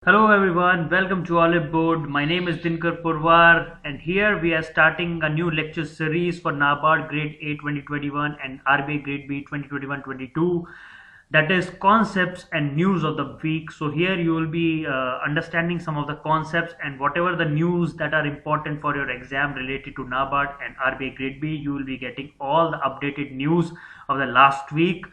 Hello everyone, welcome to Olive Board. My name is Dinkar Purwar and here we are starting a new lecture series for NABARD Grade A 2021 and RBI Grade B 2021-22, that is concepts and news of the week. So here you will be understanding some of the concepts and whatever the news that are important for your exam related to NABARD and RBI Grade B, you will be getting all the updated news of the last week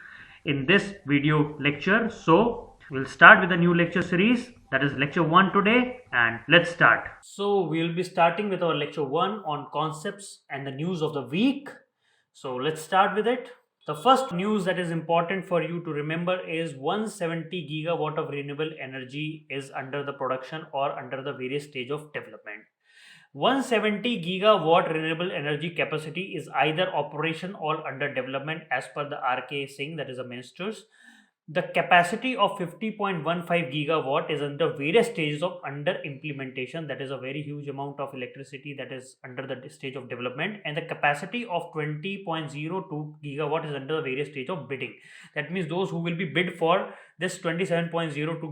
in this video lecture. So we'll start with a new lecture series, that is lecture 1 today, and let's start. So we'll be starting with our lecture 1 on concepts and the news of the week. So let's start with it. The first news that is important for you to remember is 170 gigawatt of renewable energy is under the production or under the various stage of development. 170 gigawatt renewable energy capacity is either operation or under development as per the RK Singh, that is the ministers. The capacity of 50.15 gigawatt is under various stages of under implementation. That is a very huge amount of electricity that is under the stage of development. And the capacity of 20.02 gigawatt is under the various stage of bidding. That means those who will be bid for this 27.02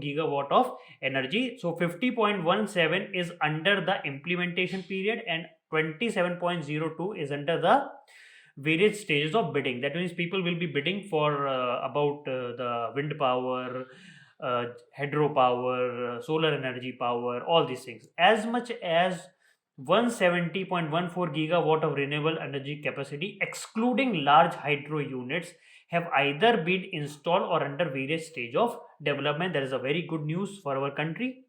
gigawatt of energy. So 50.17 is under the implementation period and 27.02 is under the various stages of bidding. That means people will be bidding for about the wind power, hydropower, solar energy power, all these things. As much as 170.14 gigawatt of renewable energy capacity, excluding large hydro units, have either been installed or under various stage of development. That is a very good news for our country.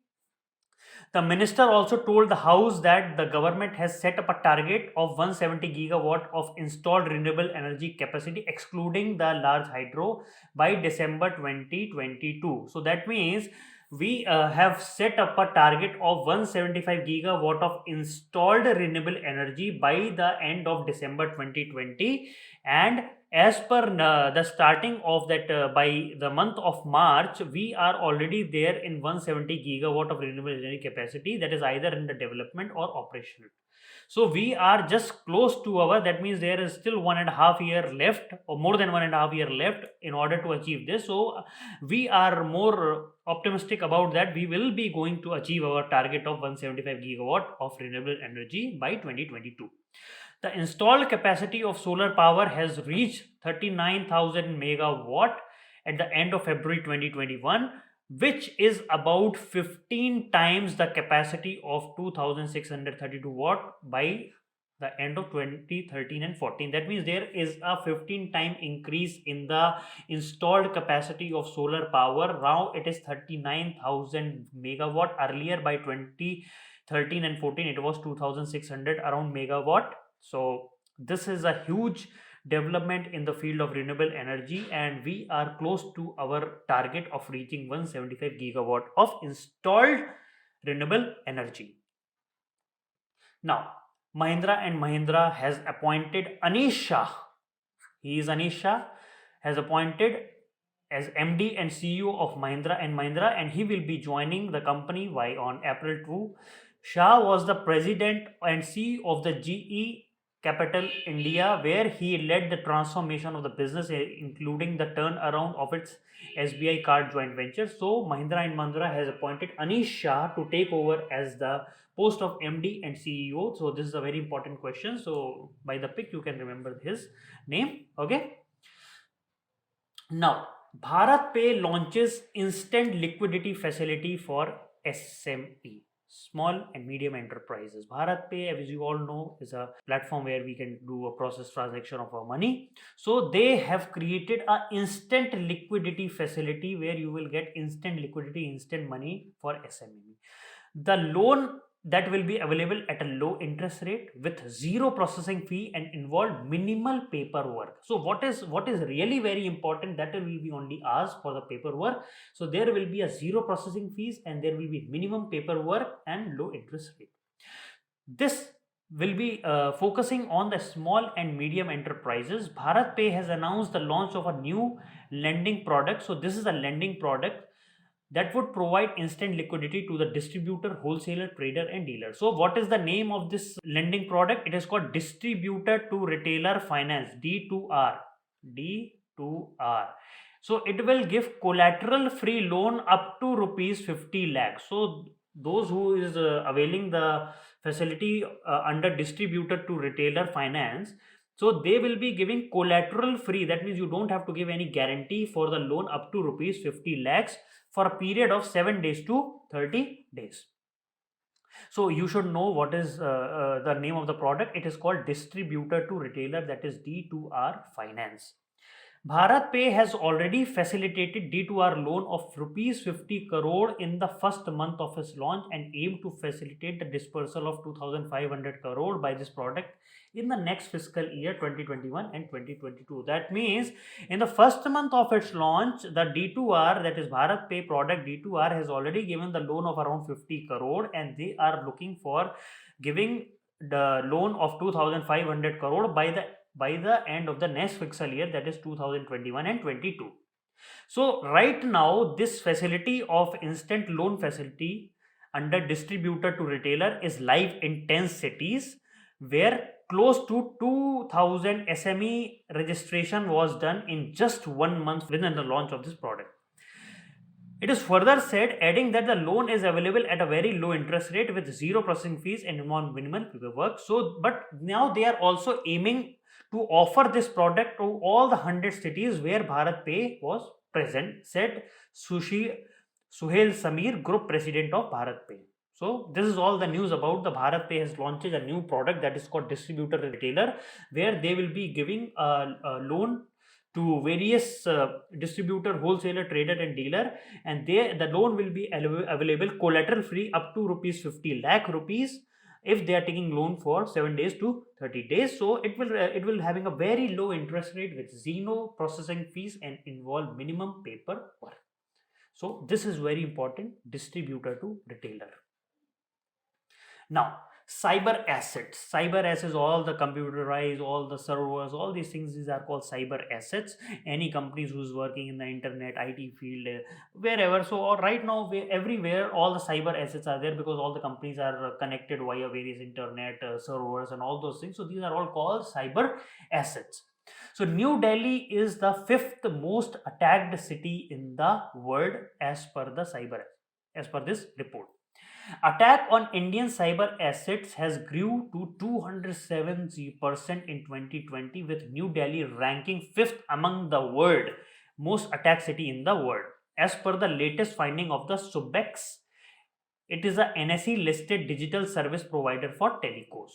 The minister also told the House that the government has set up a target of 170 gigawatt of installed renewable energy capacity, excluding the large hydro, by December 2022. So that means we have set up a target of 175 gigawatt of installed renewable energy by the end of December 2020, and as per the starting of that, by the month of March, we are already there in 170 gigawatt of renewable energy capacity, that is either in the development or operational. So we are just close to our, that means there is still 1.5 year left, or more than 1.5 year left in order to achieve this. So we are more optimistic about that we will be going to achieve our target of 175 gigawatt of renewable energy by 2022. The installed capacity of solar power has reached 39,000 megawatt at the end of February 2021, which is about 15 times the capacity of 2632 watt by the end of 2013 and 14. That means there is a 15-time increase in the installed capacity of solar power. Now it is 39,000 megawatt. Earlier by 2013 and 14 it was 2600 around megawatt. So this is a huge development in the field of renewable energy, and we are close to our target of reaching 175 gigawatt of installed renewable energy. Now, Mahindra and Mahindra has appointed Anish Shah. He is Anish Shah, has appointed as MD and CEO of Mahindra and Mahindra, and he will be joining the company on April 2. Shah was the president and CEO of the GE Capital India, where he led the transformation of the business, including the turnaround of its SBI card joint venture. So Mahindra and Mahindra has appointed Anish Shah to take over as the post of MD and CEO. So this is a very important question. So by the pic you can remember his name. Okay. Now Bharat Pay launches instant liquidity facility for SME, small and medium enterprises. Bharat Pay, as you all know, is a platform where we can do a process transaction of our money. So they have created a instant liquidity facility where you will get instant liquidity, instant money for SME. The loan that will be available at a low interest rate with zero processing fee and involve minimal paperwork. So what is really very important, that will be only asked for the paperwork. So there will be a zero processing fees and there will be minimum paperwork and low interest rate. This will be focusing on the small and medium enterprises. Bharat Pay has announced the launch of a new lending product. So this is a lending product that would provide instant liquidity to the distributor, wholesaler, trader, and dealer. So, what is the name of this lending product? It is called Distributor to Retailer Finance, D2R. D2R. So it will give collateral free loan up to rupees 50 lakhs. So those who is availing the facility under distributor to retailer finance, so they will be giving collateral free. That means you don't have to give any guarantee for the loan up to rupees 50 lakhs for a period of 7 days to 30 days. So you should know what is the name of the product. It is called distributor to retailer, that is D2R Finance. Bharat Pay has already facilitated D2R loan of rupees 50 crore in the first month of its launch and aim to facilitate the dispersal of 2500 crore by this product in the next fiscal year 2021 and 2022. That means in the first month of its launch, the D2R, that is Bharat Pay product D2R, has already given the loan of around 50 crore, and they are looking for giving the loan of 2500 crore by the end of the next fiscal year, that is 2021 and 22. So right now this facility of instant loan facility under distributor to retailer is live in 10 cities, where close to 2000 SME registration was done in just 1 month within the launch of this product. It is further said, adding that the loan is available at a very low interest rate with zero processing fees and minimal paperwork. So, but now they are also aiming to offer this product to all the 100 cities where Bharat Pay was present, said Suhail Samir, Group President of Bharat Pay. So this is all the news about the Bharat Pay has launched a new product that is called distributor retailer, where they will be giving a loan to various distributor, wholesaler, trader and dealer, and the loan will be available collateral free up to rupees 50 lakh rupees if they are taking loan for 7 days to 30 days. So it will having a very low interest rate with zero processing fees and involve minimum paperwork. So this is very important, distributor to retailer. Now, cyber assets. Cyber assets, all the computerized, all the servers, all these things, these are called cyber assets. Any companies who's working in the internet, IT field, wherever. So right now, everywhere, all the cyber assets are there because all the companies are connected via various internet servers and all those things. So these are all called cyber assets. So New Delhi is the 5th most attacked city in the world as per this report. Attack on Indian cyber assets has grew to 207% in 2020, with New Delhi ranking 5th among the world most attacked city in the world. As per the latest finding of the Subex, it is a NSE listed digital service provider for telecos.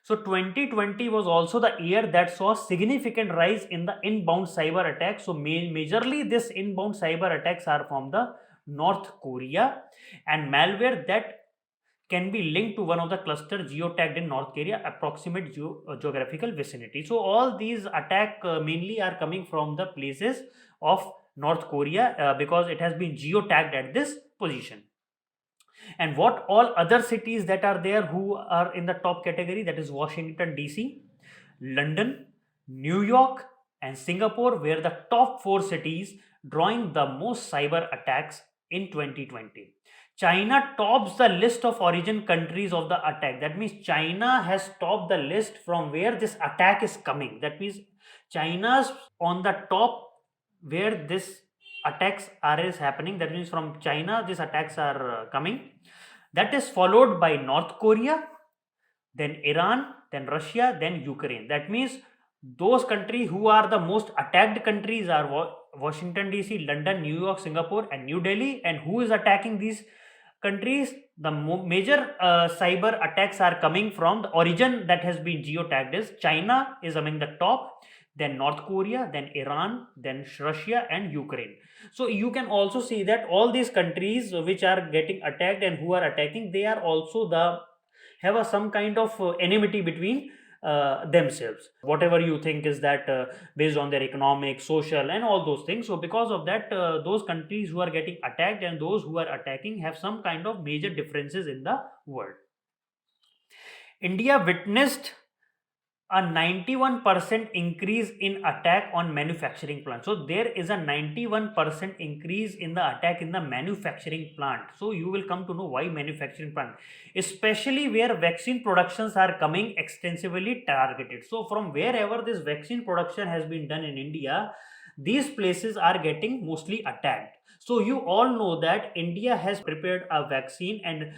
So 2020 was also the year that saw significant rise in the inbound cyber attacks. So majorly this inbound cyber attacks are from the North Korea, and malware that can be linked to one of the cluster geotagged in North Korea approximate geographical vicinity. So all these attack mainly are coming from the places of North Korea because it has been geotagged at this position. And what all other cities that are there who are in the top category, that is Washington DC, London, New York and Singapore were the top 4 cities drawing the most cyber attacks in 2020. China tops the list of origin countries of the attack. That means China has topped the list from where this attack is coming. That means China's on the top where this attacks is happening. That means from China these attacks are coming. That is followed by North Korea, then Iran, then Russia, then Ukraine. That means those countries who are the most attacked countries are Washington DC, London, New York, Singapore and New Delhi. And who is attacking these countries? The major cyber attacks are coming from the origin that has been geotagged is China is among the top, then North Korea, then Iran, then Russia and Ukraine. So you can also see that all these countries which are getting attacked and who are attacking, they are also have some kind of enmity between themselves. Whatever you think is that based on their economic, social and all those things. So because of that, those countries who are getting attacked and those who are attacking have some kind of major differences in the world. India witnessed a 91% increase in attack on manufacturing plant. So there is a 91% increase in the attack in the manufacturing plant. So you will come to know why manufacturing plant, especially where vaccine productions are coming extensively targeted. So from wherever this vaccine production has been done in India, these places are getting mostly attacked. So you all know that India has prepared a vaccine, and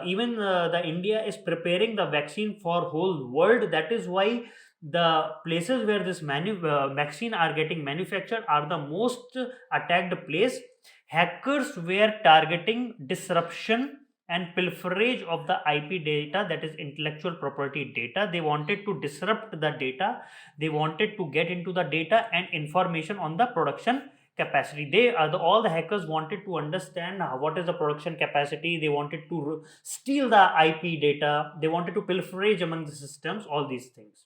even the India is preparing the vaccine for whole world. That is why the places where this vaccine are getting manufactured are the most attacked place. Hackers were targeting disruption and pilferage of the IP data, that is intellectual property data. They wanted to disrupt the data, they wanted to get into the data and information on the production capacity. All the hackers wanted to understand what is the production capacity. They wanted to steal the IP data, they wanted to pilferage among the systems, all these things.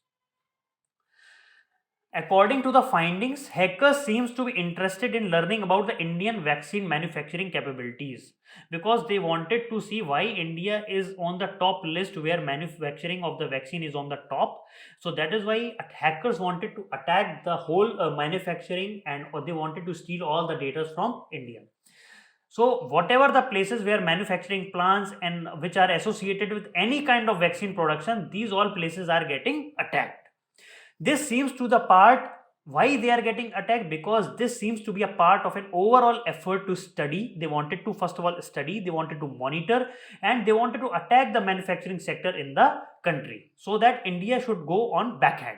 According to the findings, hackers seems to be interested in learning about the Indian vaccine manufacturing capabilities, because they wanted to see why India is on the top list where manufacturing of the vaccine is on the top. So that is why hackers wanted to attack the whole manufacturing, and or they wanted to steal all the data from India. So whatever the places where manufacturing plants and which are associated with any kind of vaccine production, these all places are getting attacked. This seems to the part why they are getting attacked, because this seems to be a part of an overall effort to study. They wanted to first of all study, they wanted to monitor, and they wanted to attack the manufacturing sector in the country so that India should go on backhand.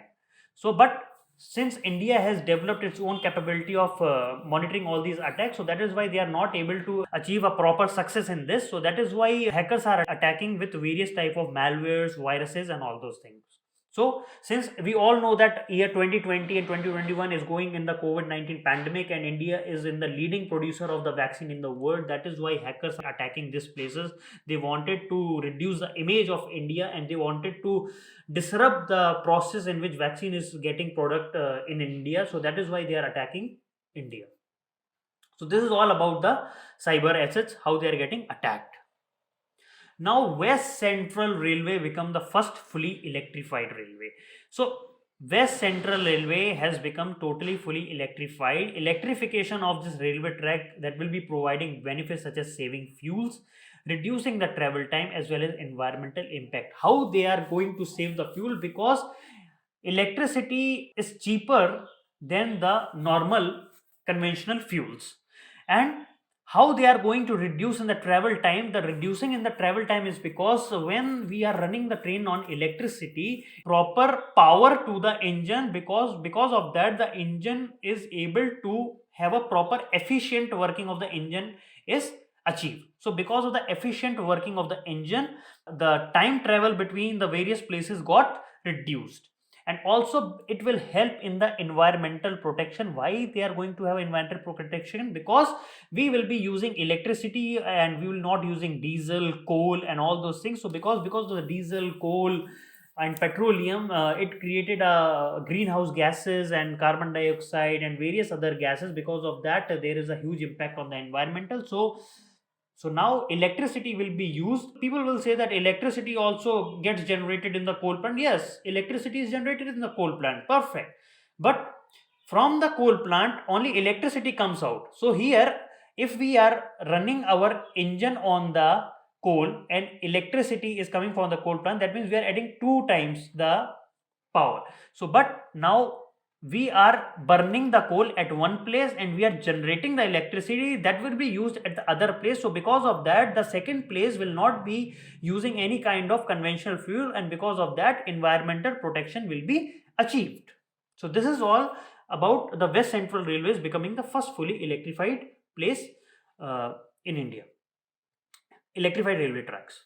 So but since India has developed its own capability of monitoring all these attacks, so that is why they are not able to achieve a proper success in this. So that is why hackers are attacking with various type of malwares, viruses, and all those things. So since we all know that year 2020 and 2021 is going in the COVID-19 pandemic, and India is in the leading producer of the vaccine in the world, that is why hackers are attacking these places. They wanted to reduce the image of India, and they wanted to disrupt the process in which vaccine is getting product in India. So that is why they are attacking India. So this is all about the cyber assets, how they are getting attacked. Now West Central Railway become the first fully electrified railway. So West Central Railway has become totally fully electrified. Electrification of this railway track that will be providing benefits such as saving fuels, reducing the travel time, as well as environmental impact. How they are going to save the fuel? Because electricity is cheaper than the normal conventional fuels. And how they are going to reduce in the travel time? The reducing in the travel time is because when we are running the train on electricity, proper power to the engine, because of that the engine is able to have a proper efficient working of the engine is achieved. So because of the efficient working of the engine, the time travel between the various places got reduced. And also it will help in the environmental protection. Why they are going to have environmental protection? Because we will be using electricity, and we will not using diesel, coal, and all those things. So because of the diesel, coal, and petroleum, it created greenhouse gases and carbon dioxide and various other gases. Because of that, there is a huge impact on the environmental. So now electricity will be used. People will say that electricity also gets generated in the coal plant. Yes, electricity is generated in the coal plant. Perfect. But from the coal plant, only electricity comes out. So here, if we are running our engine on the coal and electricity is coming from the coal plant, that means we are adding 2 times the power. So, but now we are burning the coal at one place and we are generating the electricity that will be used at the other place. So because of that, the second place will not be using any kind of conventional fuel, and because of that, environmental protection will be achieved. So this is all about the West Central Railways becoming the first fully electrified place in India. Electrified railway tracks.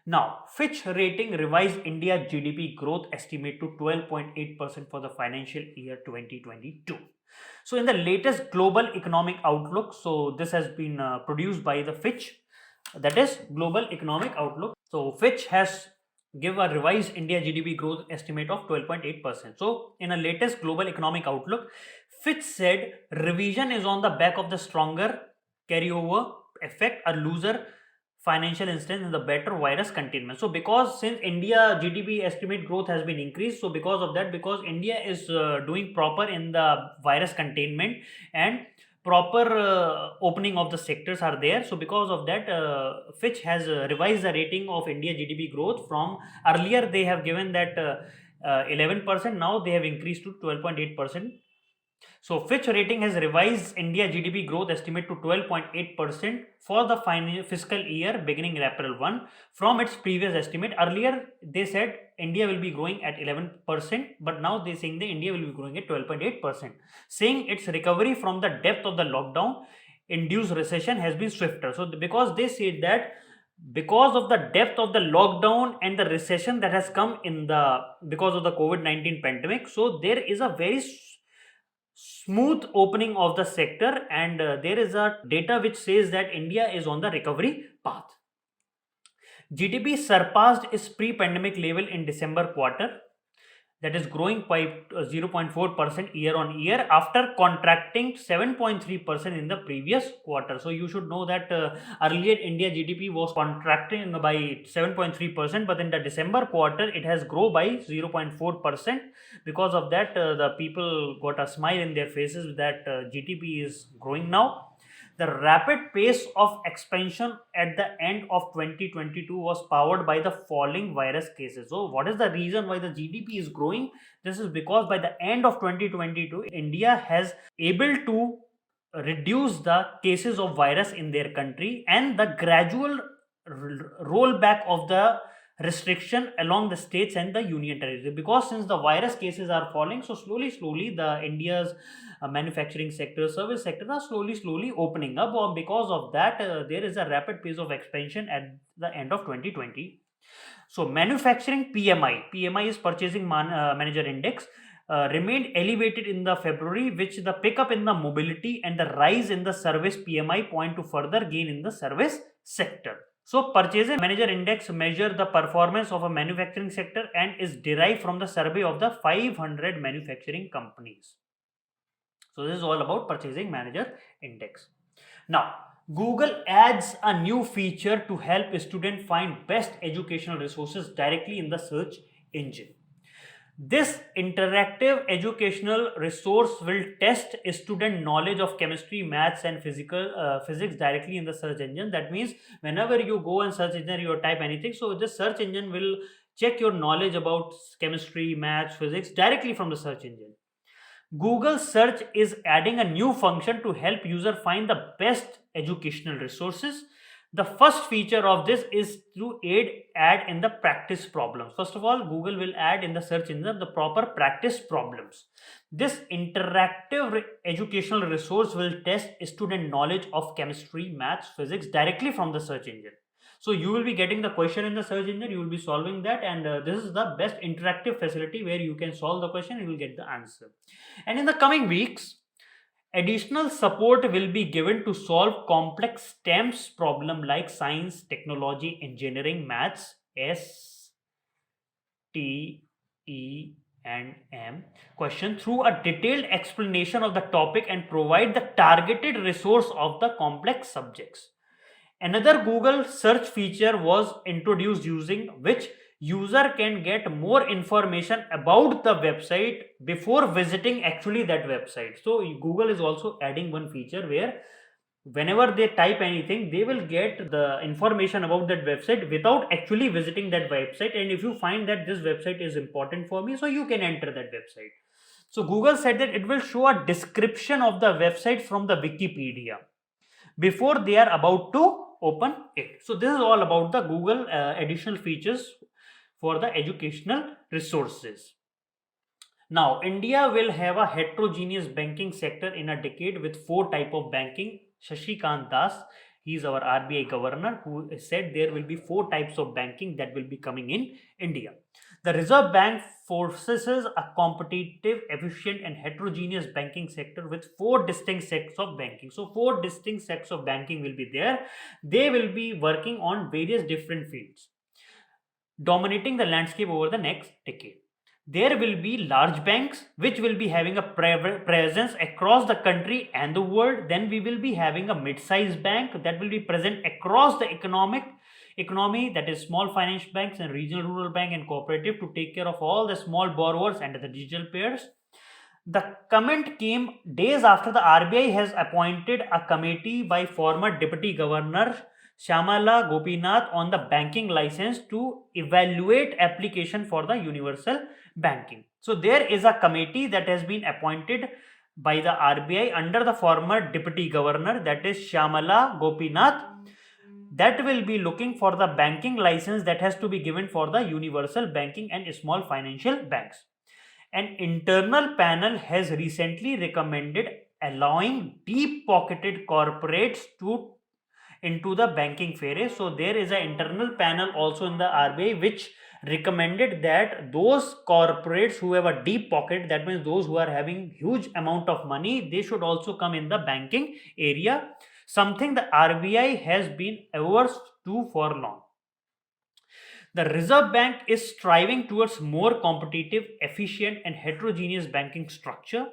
Now, Fitch Rating revised India GDP growth estimate to 12.8% for the financial year 2022. So, in the latest global economic outlook, so this has been produced by the Fitch, that is Global Economic Outlook. So, Fitch has give a revised India GDP growth estimate of 12.8%. So, in a latest global economic outlook, Fitch said revision is on the back of the stronger carryover effect, a looser financial instance, and the better virus containment. So because since India GDP estimate growth has been increased, so because of that, because India is doing proper in the virus containment and proper opening of the sectors are there. So because of that, Fitch has revised the rating of India GDP growth. From earlier they have given that 11%, now they have increased to 12.8%. So Fitch Rating has revised India GDP growth estimate to 12.8% for the fiscal year beginning April 1 from its previous estimate. Earlier they said India will be growing at 11%, but now they're saying that India will be growing at 12.8%, saying its recovery from the depth of the lockdown induced recession has been swifter. So because they said that because of the depth of the lockdown and the recession that has come in the because of the COVID-19 pandemic, so there is a very smooth opening of the sector, and there is a data which says that India is on the recovery path. GDP surpassed its pre-pandemic level in December quarter, that is growing by 0.4% year on year after contracting 7.3% in the previous quarter. So you should know that earlier India GDP was contracting by 7.3%, but in the December quarter it has grown by 0.4%. Because of that, the people got a smile in their faces that GDP is growing now. The rapid pace of expansion at the end of 2022 was powered by the falling virus cases. So, what is the reason why the GDP is growing? This is because by the end of 2022, India has able to reduce the cases of virus in their country, and the gradual rollback of the restriction along the states and the union territory, because since the virus cases are falling, so slowly the India's manufacturing sector, service sector are slowly opening up. Or because of that, there is a rapid pace of expansion at the end of 2020. So manufacturing PMI is purchasing manager index, remained elevated in the February, which the pickup in the mobility and the rise in the service PMI point to further gain in the service sector. So purchasing manager index measure the performance of a manufacturing sector and is derived from the survey of the 500 manufacturing companies. So this is all about purchasing manager index. Now, Google adds a new feature to help students find best educational resources directly in the search engine. This interactive educational resource will test student knowledge of chemistry, maths, and physics directly in the search engine. That means whenever you go and search engine, you type anything, so the search engine will check your knowledge about chemistry, maths, physics directly from the search engine. Google Search is adding a new function to help user find the best educational resources. The first feature of this is to add in the practice problems. First of all, Google will add in the search engine the proper practice problems. This interactive educational resource will test student knowledge of chemistry, maths, physics directly from the search engine. So you will be getting the question in the search engine, you will be solving that, and this is the best interactive facility where you can solve the question, you will get the answer. And in the coming weeks, additional support will be given to solve complex STEMs problem like science, technology, engineering, maths, S, T, E, and M question through a detailed explanation of the topic and provide the targeted resource of the complex subjects. Another Google search feature was introduced using which user can get more information about the website before visiting actually that website. So Google is also adding one feature where whenever they type anything, they will get the information about that website without actually visiting that website. And if you find that this website is important for me, so you can enter that website. So Google said that it will show a description of the website from the Wikipedia before they are about to open it. So this is all about the Google additional features for the educational resources. Now, India will have a heterogeneous banking sector in a decade with 4 type of banking. Shashikant Das, he is our RBI governor, who said there will be 4 types of banking that will be coming in India. The Reserve Bank forces a competitive, efficient, and heterogeneous banking sector with 4 distinct sects of banking. So 4 distinct sects of banking will be there. They will be working on various different fields, dominating the landscape over the next decade. There will be large banks which will be having a presence across the country and the world. Then we will be having a mid-sized bank that will be present across the economy, that is small finance banks and regional rural bank and cooperative, to take care of all the small borrowers and the digital payers. The comment came days after the RBI has appointed a committee by former Deputy Governor Shyamala Gopinath on the banking license to evaluate application for the universal banking. So there is a committee that has been appointed by the RBI under the former deputy governor, that is Shyamala Gopinath, that will be looking for the banking license that has to be given for the universal banking and small financial banks. An internal panel has recently recommended allowing deep pocketed corporates to into the banking foray. So there is an internal panel also in the RBI which recommended that those corporates who have a deep pocket, that means those who are having huge amount of money, they should also come in the banking area, something the RBI has been averse to for long. The Reserve Bank is striving towards more competitive, efficient, and heterogeneous banking structure.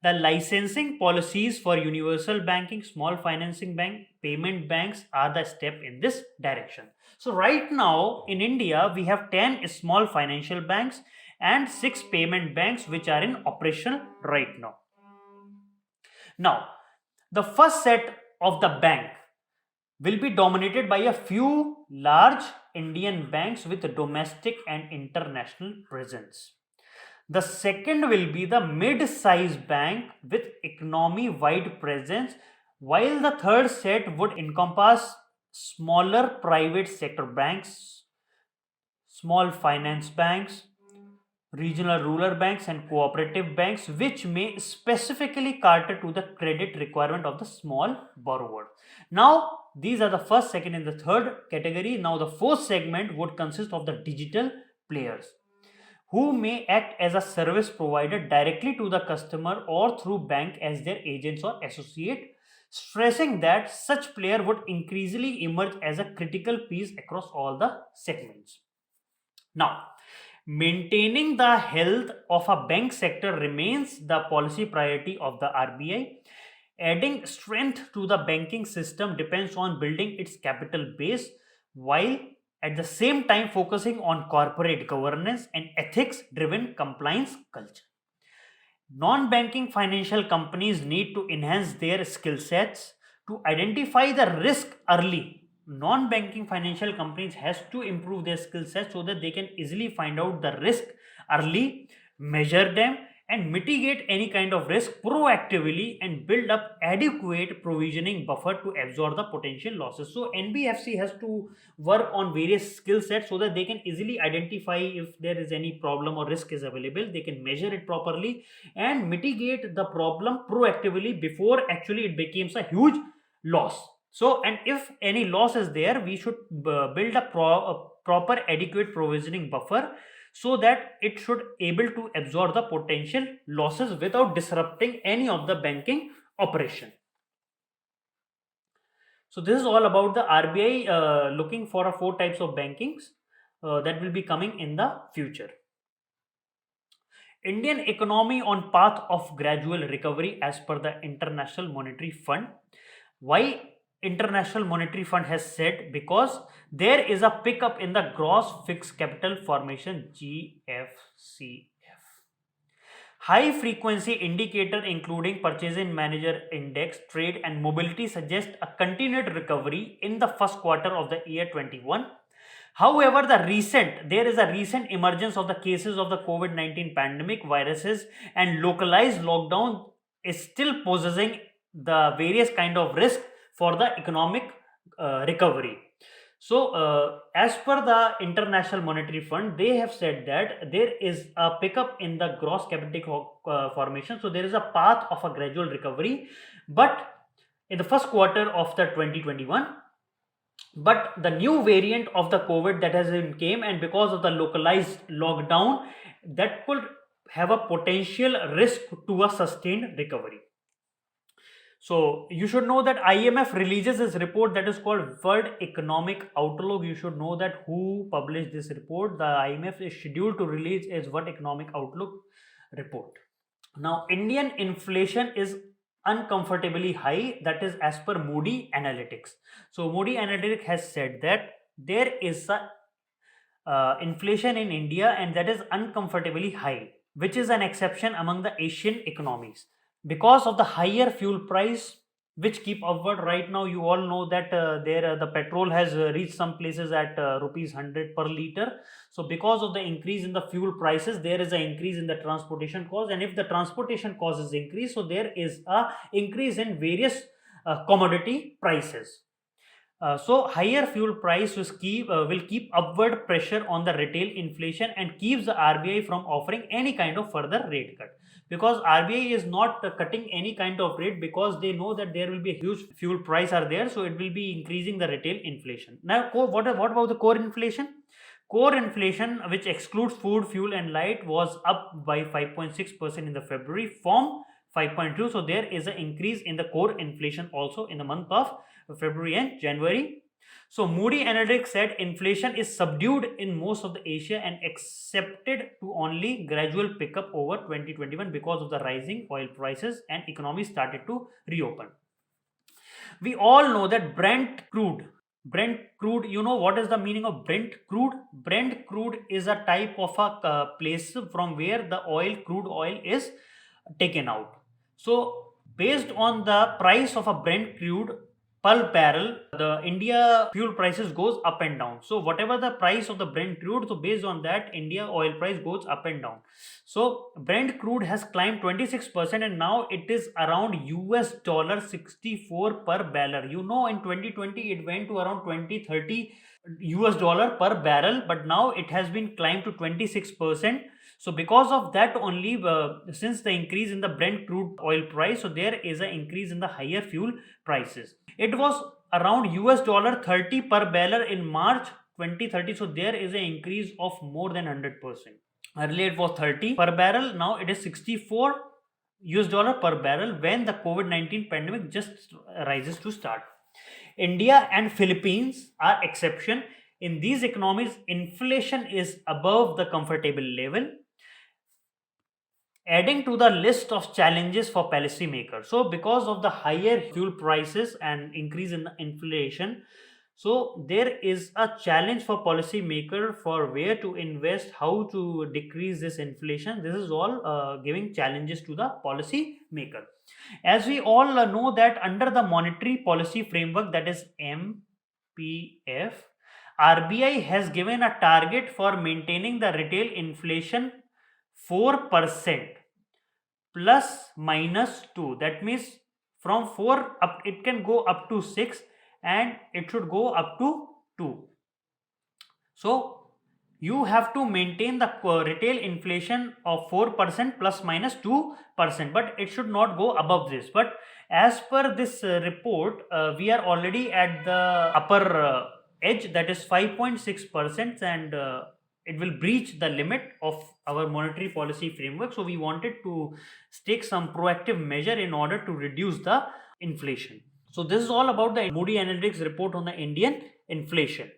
The licensing policies for universal banking, small financing bank, payment banks are the step in this direction. So right now in India, we have 10 small financial banks and 6 payment banks which are in operation right now. Now, the first set of the bank will be dominated by a few large Indian banks with domestic and international presence. The second will be the mid-sized bank with economy-wide presence, while the third set would encompass smaller private sector banks, small finance banks, regional rural banks and cooperative banks, which may specifically cater to the credit requirement of the small borrower. Now these are the first, second and the third category. Now the fourth segment would consist of the digital players who may act as a service provider directly to the customer or through bank as their agents or associate, stressing that such player would increasingly emerge as a critical piece across all the segments. Now, maintaining the health of a bank sector remains the policy priority of the RBI. Adding strength to the banking system depends on building its capital base while at the same time focusing on corporate governance and ethics driven compliance culture. Non banking financial companies need to enhance their skill sets to identify the risk early. Non banking financial companies has to improve their skill sets so that they can easily find out the risk early, measure them, and mitigate any kind of risk proactively and build up adequate provisioning buffer to absorb the potential losses. So NBFC has to work on various skill sets so that they can easily identify if there is any problem or risk is available, they can measure it properly and mitigate the problem proactively before actually it becomes a huge loss. So, and if any loss is there, we should build a proper adequate provisioning buffer so that it should able to absorb the potential losses without disrupting any of the banking operation. So this is all about the RBI looking for a 4 types of bankings that will be coming in the future. Indian economy on path of gradual recovery as per the International Monetary Fund. Why International Monetary Fund has said? Because there is a pickup in the gross fixed capital formation, GFCF. High frequency indicator including purchasing manager index, trade and mobility suggest a continued recovery in the first quarter of the year 21. However, there is a recent emergence of the cases of the COVID-19 pandemic viruses and localized lockdown is still possessing the various kind of risk for the economic recovery. So, as per the International Monetary Fund, they have said that there is a pickup in the gross capital formation. So, there is a path of a gradual recovery, but in the first quarter of the 2021, but the new variant of the COVID that has came, and because of the localized lockdown, that could have a potential risk to a sustained recovery. So you should know that IMF releases this report that is called World Economic Outlook. You should know that who published this report. The IMF is scheduled to release its World Economic Outlook report. Now, Indian inflation is uncomfortably high, that is as per Moody Analytics. So Moody Analytics has said that there is a inflation in India and that is uncomfortably high, which is an exception among the Asian economies because of the higher fuel price, which keep upward. Right now, you all know that the petrol has reached some places at rupees 100 per liter. So because of the increase in the fuel prices, there is an increase in the transportation cost, and if the transportation cost is increased, so there is a increase in various commodity prices. So higher fuel price will keep upward pressure on the retail inflation and keeps the RBI from offering any kind of further rate cut, because RBI is not cutting any kind of rate because they know that there will be a huge fuel price are there, so it will be increasing the retail inflation. Now, what about the core inflation? Core inflation, which excludes food, fuel, and light, was up by 5.6% in the February from 5.2. So there is an increase in the core inflation also in the month of February and January. So Moody Analytics said inflation is subdued in most of the Asia and accepted to only gradual pickup over 2021 because of the rising oil prices and economy started to reopen. We all know that Brent crude, you know what is the meaning of Brent crude? Brent crude is a type of a place from where the crude oil is taken out. So based on the price of a Brent crude per barrel, the India fuel prices goes up and down. So whatever the price of the Brent crude, so based on that, India oil price goes up and down. So Brent crude has climbed 26% and now it is around US dollar 64 per barrel. You know, in 2020 it went to around 20-30 US dollar per barrel, but now it has been climbed to 26%. So because of that only, since the increase in the Brent crude oil price, so there is an increase in the higher fuel prices. It was around US dollar 30 per barrel in March 2030. So there is an increase of more than 100%. Earlier it was 30 per barrel, now it is 64 US dollar per barrel when the COVID-19 pandemic just rises to start. India and Philippines are exception. In these economies, inflation is above the comfortable level, adding to the list of challenges for policymakers. So because of the higher fuel prices and increase in inflation, so there is a challenge for policymaker for where to invest, how to decrease this inflation. This is all giving challenges to the policymaker. As we all know that under the monetary policy framework, that is MPF, RBI has given a target for maintaining the retail inflation 4% plus minus 2. That means from 4 up, it can go up to 6 and it should go up to 2. So you have to maintain the retail inflation of 4% plus minus 2%, but it should not go above this. But as per this report, we are already at the upper edge, that is 5.6%, and it will breach the limit of our monetary policy framework. So we wanted to take some proactive measure in order to reduce the inflation. So this is all about the Moody Analytics report on the Indian inflation.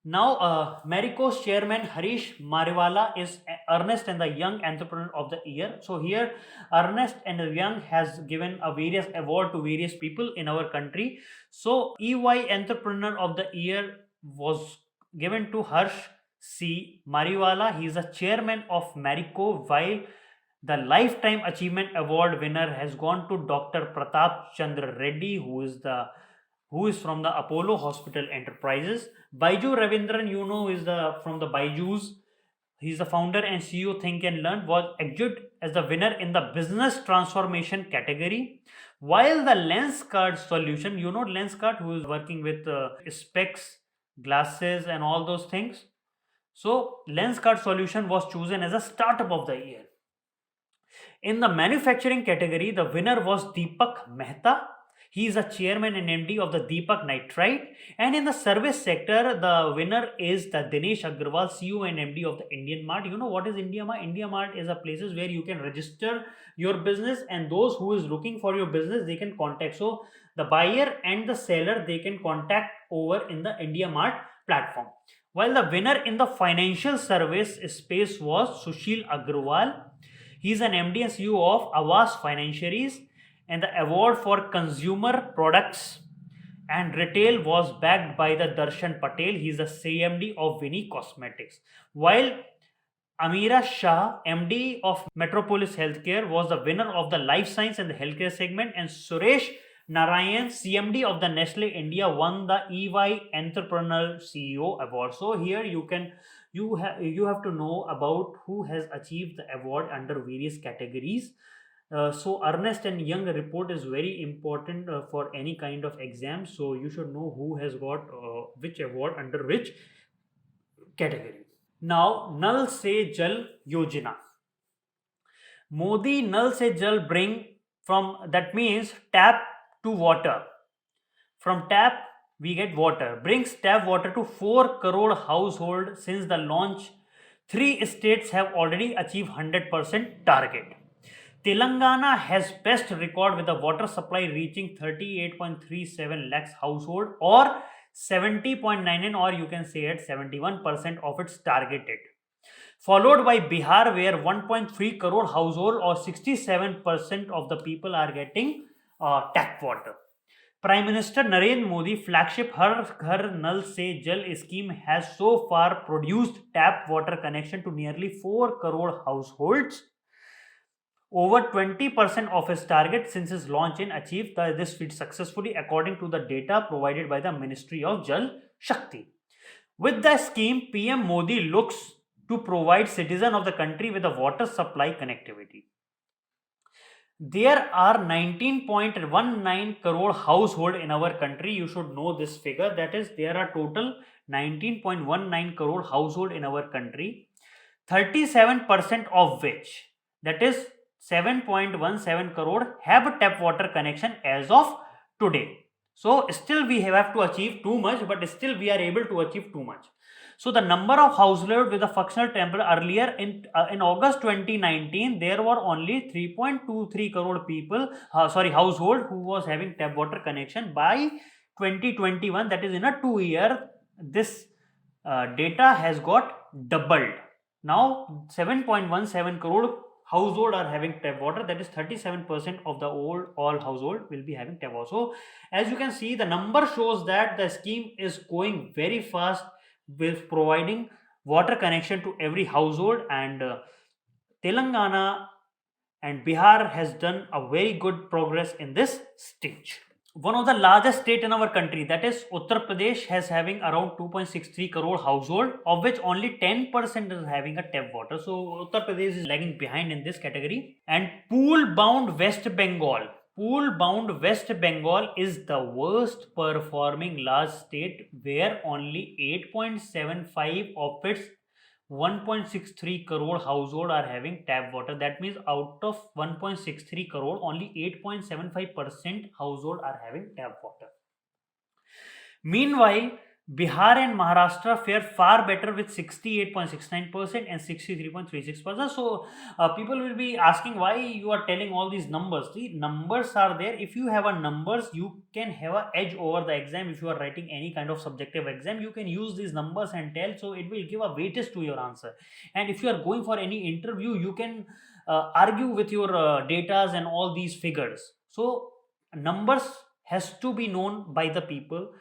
Now, Marico's chairman Harish Mariwala is Ernest and the Young Entrepreneur of the Year. So here, Ernest and the Young has given a various award to various people in our country. So EY Entrepreneur of the Year was given to Harsh C. Mariwala. He is a chairman of Marico, while the Lifetime Achievement Award winner has gone to Dr. Pratap Chandra Reddy, who is from the Apollo Hospital Enterprises. Baiju Ravindran, you know, is from the Baiju's. He's the founder and CEO Think and Learn, was adjudged as the winner in the business transformation category. While the Lenskart solution, you know Lenskart, who is working with specs, glasses, and all those things. So Lenskart solution was chosen as a startup of the year. In the manufacturing category, the winner was Deepak Mehta. He is a chairman and MD of the Deepak Nitrite. And in the service sector, the winner is the Dinesh Agrawal, CEO and MD of the Indian Mart. You know what is India Mart? India Mart is a places where you can register your business, and those who is looking for your business, they can contact. So the buyer and the seller, they can contact over in the India Mart platform. While the winner in the financial service space was Sushil Agrawal. He is an MD and CEO of Awas Financiaries, and the award for consumer products and retail was backed by the Darshan Patel. He is the CMD of Vinny Cosmetics. While Amira Shah, MD of Metropolis Healthcare, was the winner of the life science and the healthcare segment, and Suresh Narayan, CMD of the Nestle India, won the EY Entrepreneur CEO Award. So here you have to know about who has achieved the award under various categories. So Ernest and Young report is very important for any kind of exam. So you should know who has got which award under which category. Now, Nal Se Jal Yojana. Modi Nal Se Jal bring from, that means tap to water. From tap we get water. Brings tap water to 4 crore household since the launch. 3 states have already achieved 100% target. Telangana has best record with the water supply reaching 38.37 lakhs household or 70.99, or you can say at 71% of its targeted. Followed by Bihar, where 1.3 crore household or 67% of the people are getting tap water. Prime Minister Narendra Modi flagship Har Ghar Nal Se Jal scheme has so far produced tap water connection to nearly 4 crore households. Over 20% of its target since its launch in achieved this feat successfully, according to the data provided by the Ministry of Jal Shakti. With the scheme, PM Modi looks to provide citizens of the country with a water supply connectivity. There are 19.19 crore household in our country. You should know this figure. That is, there are total 19.19 crore household in our country. 37% of which, that is 7.17 crore, have tap water connection as of today. So still we have to achieve too much, but still we are able to achieve too much. So the number of households with a functional temple earlier in August 2019, there were only 3.23 crore people, household who was having tap water connection. By 2021, that is in a 2 year, this data has got doubled. Now 7.17 crore household are having tap water, that is 37% of the all household will be having tap water. So as you can see, the number shows that the scheme is going very fast with providing water connection to every household, and Telangana and Bihar has done a very good progress in this stage. One of the largest state in our country, that is Uttar Pradesh, has having around 2.63 crore household, of which only 10% is having a tap water. So Uttar Pradesh is lagging behind in this category. And pool bound West Bengal is the worst performing large state, where only 8.75 of its 1.63 crore household are having tap water. That means out of 1.63 crore, only 8.75% household are having tap water. Meanwhile, Bihar and Maharashtra fare far better with 68.69% and 63.36%. So people will be asking why you are telling all these numbers. The numbers are there. If you have a numbers, you can have an edge over the exam. If you are writing any kind of subjective exam, you can use these numbers and tell. So it will give a weightage to your answer. And if you are going for any interview, you can argue with your datas and all these figures. So numbers has to be known by the people.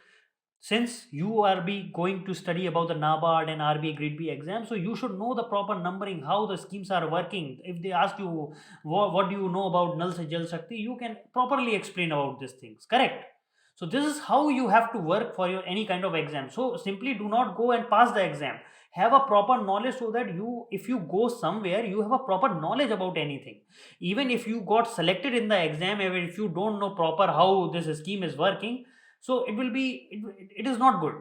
Since you are going to study about the NABARD and RBI Grade B exam, so you should know the proper numbering, how the schemes are working. If they ask you what do you know about Nal Se Jal Shakti, you can properly explain about these things, correct? So this is how you have to work for your any kind of exam. So simply do not go and pass the exam. Have a proper knowledge, so that if you go somewhere, you have a proper knowledge about anything. Even if you got selected in the exam, if you don't know proper how this scheme is working, so it is not good.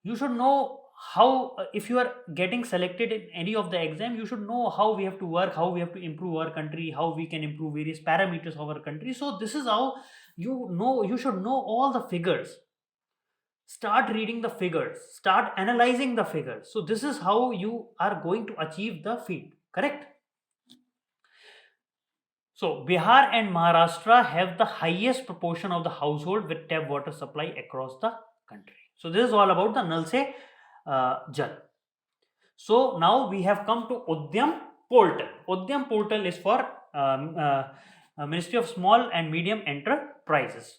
You should know how, if you are getting selected in any of the exam, you should know how we have to work, how we have to improve our country, how we can improve various parameters of our country. So this is how you should know all the figures. Start reading the figures, start analyzing the figures. So this is how you are going to achieve the feat, correct? So Bihar and Maharashtra have the highest proportion of the household with tap water supply across the country. So this is all about the Nal Se Jal. So now we have come to Udyam portal. Udyam portal is for Ministry of Small and Medium Enterprises.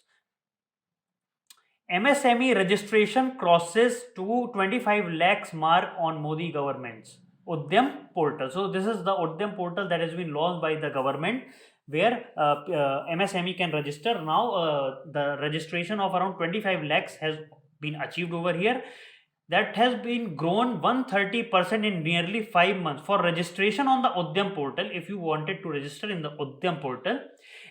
MSME registration crosses to 25 lakhs mark on Modi government's Udyam portal. So this is the Udyam portal that has been launched by the government. where MSME can register. Now the registration of around 25 lakhs has been achieved over here. That has been grown 130% in nearly 5 months. For registration on the Udyam portal, if you wanted to register in the Udyam portal,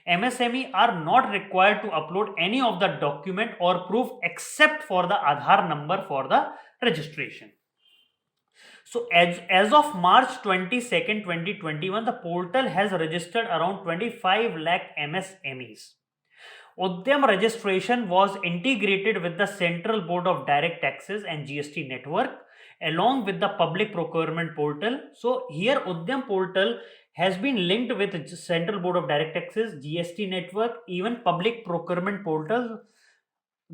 MSME are not required to upload any of the document or proof except for the Aadhaar number for the registration. So as of March 22nd, 2021, the portal has registered around 25 lakh MSMEs. Udyam registration was integrated with the Central Board of Direct Taxes and GST network along with the public procurement portal. So here Udyam portal has been linked with Central Board of Direct Taxes, GST network, even public procurement portal,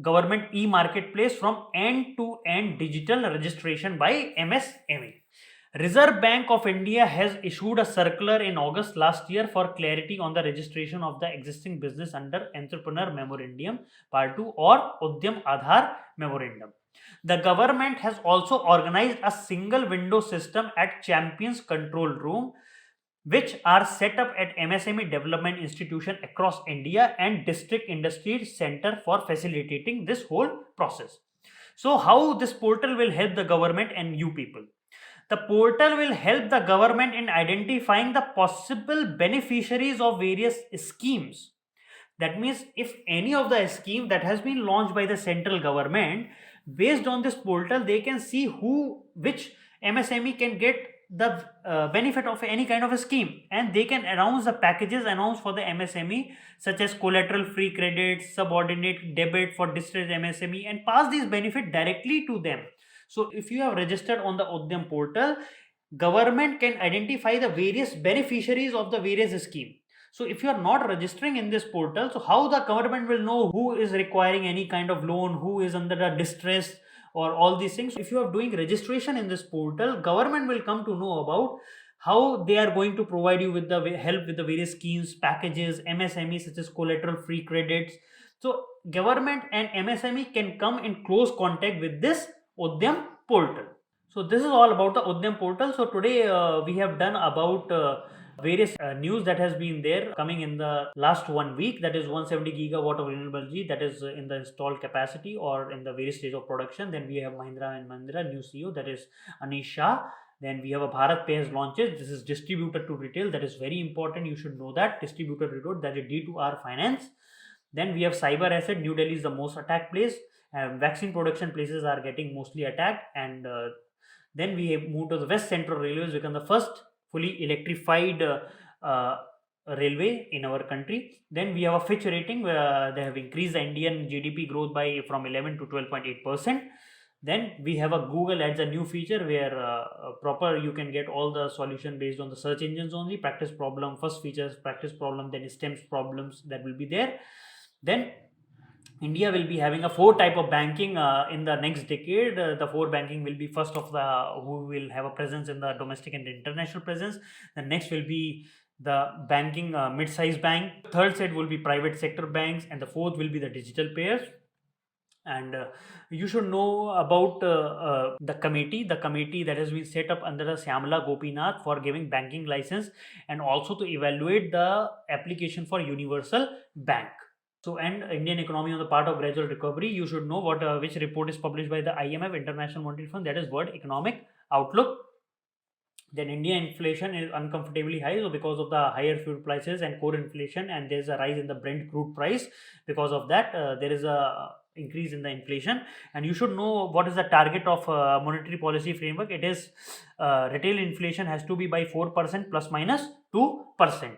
government e-marketplace from end-to-end digital registration by MSME. Reserve Bank of India has issued a circular in August last year for clarity on the registration of the existing business under Entrepreneur Memorandum Part 2 or Udyam Aadhaar Memorandum. The government has also organized a single window system at Champions Control Room, which are set up at MSME development institution across India and district industry center for facilitating this whole process. So how this portal will help the government and you people? The portal will help the government in identifying the possible beneficiaries of various schemes. That means if any of the scheme that has been launched by the central government, based on this portal, they can see which MSME can get the benefit of any kind of a scheme, and they can announce the packages announced for the MSME, such as collateral free credit, subordinate debit for distressed MSME, and pass these benefit directly to them. So if you have registered on the Udyam portal, government can identify the various beneficiaries of the various scheme. So if you are not registering in this portal, so how the government will know who is requiring any kind of loan, who is under the distress, or all these things? If you are doing registration in this portal, government will come to know about how they are going to provide you with the help with the various schemes, packages, MSME such as collateral free credits. So government and MSME can come in close contact with this Udyam portal. So this is all about the Udyam portal. So today we have done about various news that has been there coming in the last 1 week, that is 170 gigawatt of renewable energy that is in the installed capacity or in the various stage of production. Then we have Mahindra and Mahindra new CEO, that is Anish Shah. Then we have a Bharat Pay has launches. This is distributor to retail. That is very important. You should know that distributor to retail, that is D2R Finance. Then we have cyber asset. New Delhi is the most attacked place. Vaccine production places are getting mostly attacked. And then we have moved to the West Central Railways, become the first fully electrified railway in our country. Then we have a Fitch rating where they have increased the Indian GDP growth by from 11 to 12.8%. Then we have a Google adds a new feature where proper you can get all the solution based on the search engines only. Practice problem, first features, practice problem, then stems problems that will be there. Then India will be having a 4 type of banking in the next decade. The 4 banking will be first of the who will have a presence in the domestic and international presence. The next will be the banking mid-size bank. Third set will be private sector banks, and the fourth will be the digital payers. And you should know about the committee that has been set up under the Syamala Gopinath for giving banking license and also to evaluate the application for universal bank. So, and Indian economy on the part of gradual recovery, you should know what which report is published by the IMF, International Monetary Fund, that is World Economic Outlook. Then India inflation is uncomfortably high, so because of the higher fuel prices and core inflation, and there is a rise in the Brent crude price. Because of that, there is a increase in the inflation. And you should know what is the target of monetary policy framework. It is retail inflation has to be by 4% plus minus 2%.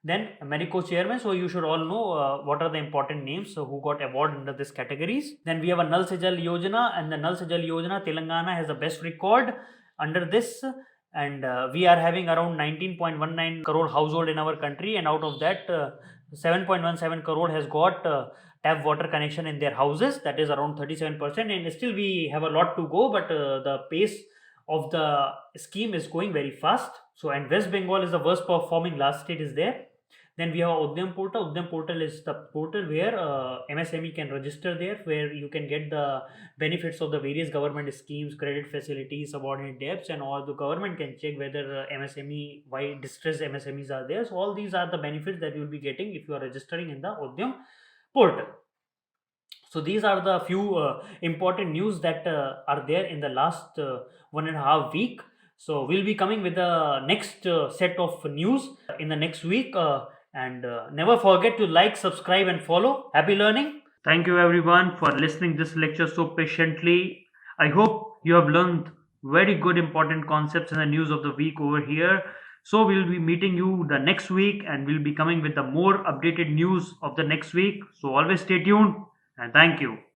Then Medico chairman, so you should all know what are the important names who got award under this categories. Then we have a Nal Se Jal Yojana, and the Nal Se Jal Yojana, Telangana has the best record under this. And we are having around 19.19 crore household in our country, and out of that 7.17 crore has got tap water connection in their houses, that is around 37%. And still we have a lot to go, but the pace of the scheme is going very fast. So, and West Bengal is the worst performing last state is there. Then we have Udyam portal. Udyam portal is the portal where MSME can register there, where you can get the benefits of the various government schemes, credit facilities, subordinate debts, and all. The government can check whether MSME, why distressed MSMEs are there. So all these are the benefits that you will be getting if you are registering in the Udyam portal. So these are the few important news that are there in the last 1.5 week. So we'll be coming with the next set of news in the next week. And never forget to like, subscribe, and follow. Happy learning. Thank you everyone for listening this lecture so patiently. I hope you have learned very good important concepts in the news of the week over here. So we'll be meeting you the next week, and we'll be coming with the more updated news of the next week. So always stay tuned, and thank you.